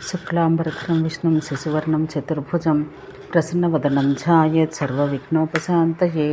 శుక్లాంబరధరం విష్ణుం శశివర్ణం చతుర్భుజం ప్రసన్నవదనం ధ్యాయేత్ సర్వవిఘ్నోపశాంతయే.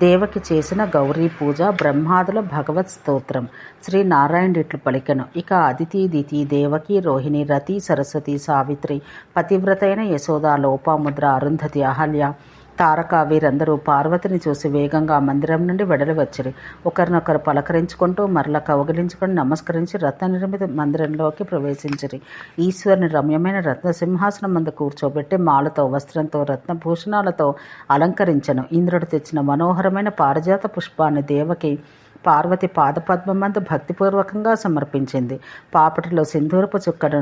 దేవకి చేసిన గౌరీ పూజ బ్రహ్మాదుల భగవత్ స్తోత్రం. శ్రీ నారాయణుడిట్లు పలికెను. ఇక అదితి, దితి, దేవకి, రోహిణి, రతి, సరస్వతి, సావిత్రి, పతివ్రతైన యశోద, లోపాముద్ర, అరుంధతి, అహల్య, తారక వీరందరూ పార్వతిని చూసి వేగంగా మందిరం నుండి వెడలి వచ్చిరి. ఒకరినొకరు పలకరించుకుంటూ మరల కౌగిలించుకొని నమస్కరించి రత్న నిర్మిత మందిరంలోకి ప్రవేశించిరి. ఈశ్వరుని రమ్యమైన రత్న సింహాసనం ముందు కూర్చోబెట్టి మాలతో, వస్త్రంతో, రత్నభూషణాలతో అలంకరించెను. ఇంద్రుడు తెచ్చిన మనోహరమైన పారిజాత పుష్పాన్ని దేవకి పార్వతి పాదపద్మమందు భక్తిపూర్వకంగా సమర్పించింది. పాపటిలో సింధూరపు చుక్కను,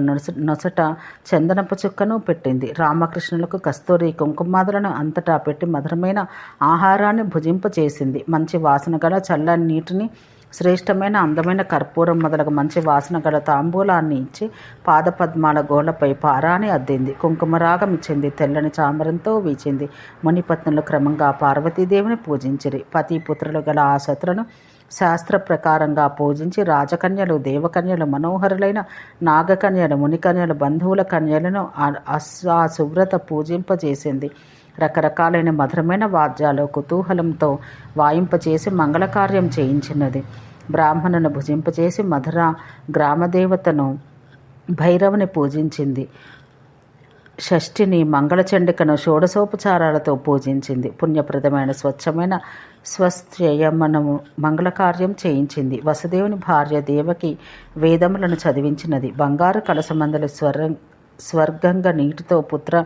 నొసట చందనపు చుక్కను పెట్టింది. రామకృష్ణులకు కస్తూరి కుంకుమాదులను అంతటా పెట్టి మధురమైన ఆహారాన్ని భుజింపచేసింది. మంచి వాసన గల చల్లని నీటిని, శ్రేష్టమైన అందమైన కర్పూరం మొదలగు మంచి వాసన గల తాంబూలాన్ని ఇచ్చి పాదపద్మాల గోళ్లపై పారాని అద్దింది. కుంకుమరాగం ఇచ్చింది. తెల్లని చామరంతో వీచింది. మునిపత్నులు క్రమంగా పార్వతీదేవిని పూజించిరి. పతి పుత్రులు గల ఆ సతులను శాస్త్ర ప్రకారంగా పూజించి రాజకన్యలు, దేవకన్యలు, మనోహరులైన నాగకన్యలు, మునికన్యలు, బంధువుల కన్యలను ఆ సువ్రత పూజింపజేసింది. రకరకాలైన మధురమైన వాద్యాలు కుతూహలంతో వాయింపచేసి మంగళకార్యం చేయించినది. బ్రాహ్మణును భుజింపచేసి మధుర గ్రామదేవతను భైరవుని పూజించింది. షష్ఠిని, మంగళచండికను షోడశోపచారాలతో పూజించింది. పుణ్యప్రదమైన స్వచ్ఛమైన స్వస్థయమనము మంగళకార్యం చేయించింది. వసుదేవుని భార్య దేవకి వేదములను చదివించినది. బంగారు కలసమందలి స్వర్గంగ నీటితో పుత్ర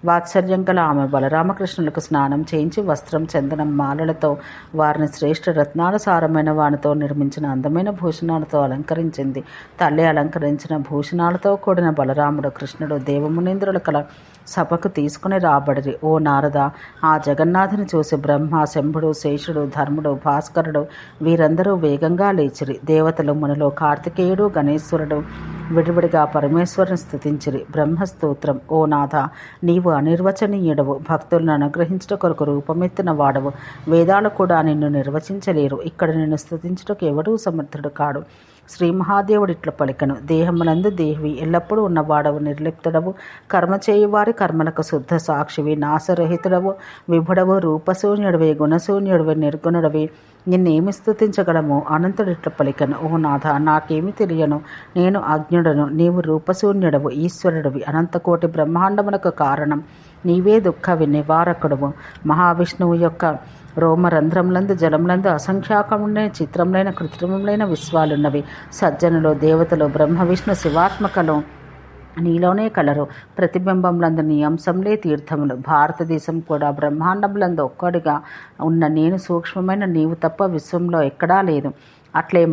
వాత్సల్యం గల ఆమె బలరామకృష్ణులకు స్నానం చేయించి వస్త్రం, చందనం, మాలలతో వారిని శ్రేష్ఠ రత్నాల సారమైన వానితో నిర్మించిన అందమైన భూషణాలతో అలంకరించింది. తల్లి అలంకరించిన భూషణాలతో కూడిన బలరాముడు, కృష్ణుడు దేవమునీంద్రుల కల సభకు తీసుకుని రాబడిరి. ఓ నారద, ఆ జగన్నాథుని చూసి బ్రహ్మ, శంభుడు, శేషుడు, ధర్ముడు, భాస్కరుడు వీరందరూ వేగంగా లేచిరి. దేవతలు, మునులు, కార్తికేయుడు, గణేశ్వరుడు విడివిడిగా పరమేశ్వరుని స్తుతించిరి. బ్రహ్మస్తోత్రం. ఓ నాథ, నీవు అనిర్వచనీయుడవు. భక్తులను అనుగ్రహించుట కొరకు రూపమెత్తిన వాడవు. వేదాలు కూడా నిన్ను నిర్వచించలేరు. ఇక్కడ నిన్ను స్తుతించుటకు ఎవడూ సమర్థుడు కాడు. శ్రీ మహాదేవుడు ఇట్ల పలికెను. దేహమునందు దేవి, ఎల్లప్పుడూ ఉన్నవాడవు, నిర్లిప్తుడవు, కర్మ చేయువారి కర్మలకు శుద్ధ సాక్షివి, నాశరహితుడవు, విభుడవు, రూపశూన్యుడివి, గుణశూన్యుడివి, నిర్గుణుడివి, నిన్నేమి స్తుతించగలము? అనంతుడు ఇట్ల పలికెను. ఓ నాథ, నాకేమి తెలియను. నేను అజ్ఞుడను. నీవు రూపశూన్యుడవు, ఈశ్వరుడివి, అనంతకోటి బ్రహ్మాండమునకు కారణం. నీవే దుఃఖ నివారకుడవు. మహావిష్ణువు యొక్క రోమరంధ్రములందు జలములందు అసంఖ్యాకములైన చిత్రములైన కృత్రిమములైన విశ్వాలున్నవి. సజ్జనులు, దేవతలు, బ్రహ్మ, విష్ణు, శివాత్మకలు నీలోనే కలరు. ప్రతిబింబములందు నీ అంశంలే తీర్థములు. భారతదేశం కూడా బ్రహ్మాండములందు ఒక్కడిగా ఉన్న నేను సూక్ష్మమైన నీవు తప్ప విశ్వంలో ఎక్కడా లేదు. అట్లే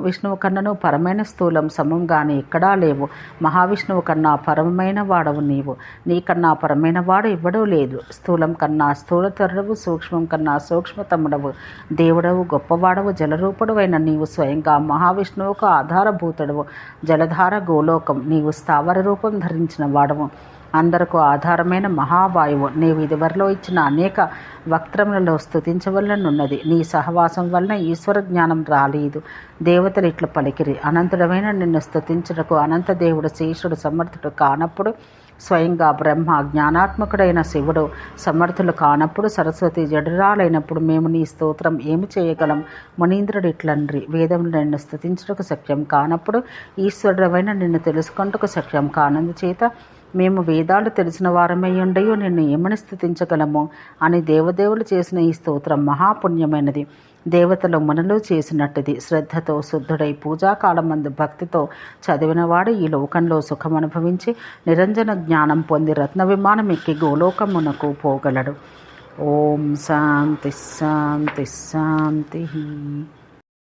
విష్ణువు కన్నను పరమైన స్థూలం సమంగానే ఎక్కడా లేవు. మహావిష్ణువు కన్నా పరమైన వాడవు నీవు. నీకన్నా పరమైన వాడు ఇవ్వడూ లేదు. స్థూలం కన్నా స్థూలతరుడవు, సూక్ష్మం కన్నా సూక్ష్మతముడవు, దేవుడవు, గొప్పవాడవు, జలరూపుడు అయిన నీవు స్వయంగా మహావిష్ణువుకు ఆధారభూతుడవు. జలధార గోలోకం, నీవు స్థావర రూపం ధరించిన వాడవు, అందరకు ఆధారమైన మహావాయువు. నీవు ఇదివరలో ఇచ్చిన అనేక వక్త్రములలో స్తుతించవలనున్నది. నీ సహవాసం వలన ఈశ్వర జ్ఞానం రాలేదు. దేవతలు ఇట్ల పలికిరి. అనంతుడమైన నిన్ను స్తుతించుటకు అనంత దేవుడు శేషుడు సమర్థుడు కానప్పుడు, స్వయంగా బ్రహ్మ జ్ఞానాత్మకుడైన శివుడు సమర్థులు కానప్పుడు, సరస్వతి జడురాలైనప్పుడు మేము నీ స్తోత్రం ఏమి చేయగలం? మునీంద్రుడు ఇట్లన్రి. వేదములు నిన్ను స్తుతించుటకు శక్యం కానప్పుడు, ఈశ్వరుడమైన నిన్ను తెలుసుకొనుటకు శక్యం కానందుచేత మేము వేదాలు తెలిసిన వారమై ఉండయో నిన్ను ఏమని స్తుతించగలము అని దేవదేవులు చేసిన ఈ స్తోత్రం మహాపుణ్యమైనది. దేవతలు, మునులు చేసినట్టుది. శ్రద్ధతో శుద్ధుడై పూజాకాలమందు భక్తితో చదివినవాడు ఈ లోకంలో సుఖమనుభవించి నిరంజన జ్ఞానం పొంది రత్న విమానం ఎక్కి గోలోకమునకు పోగలడు. ఓం శాంతి శాంతి శాంతి.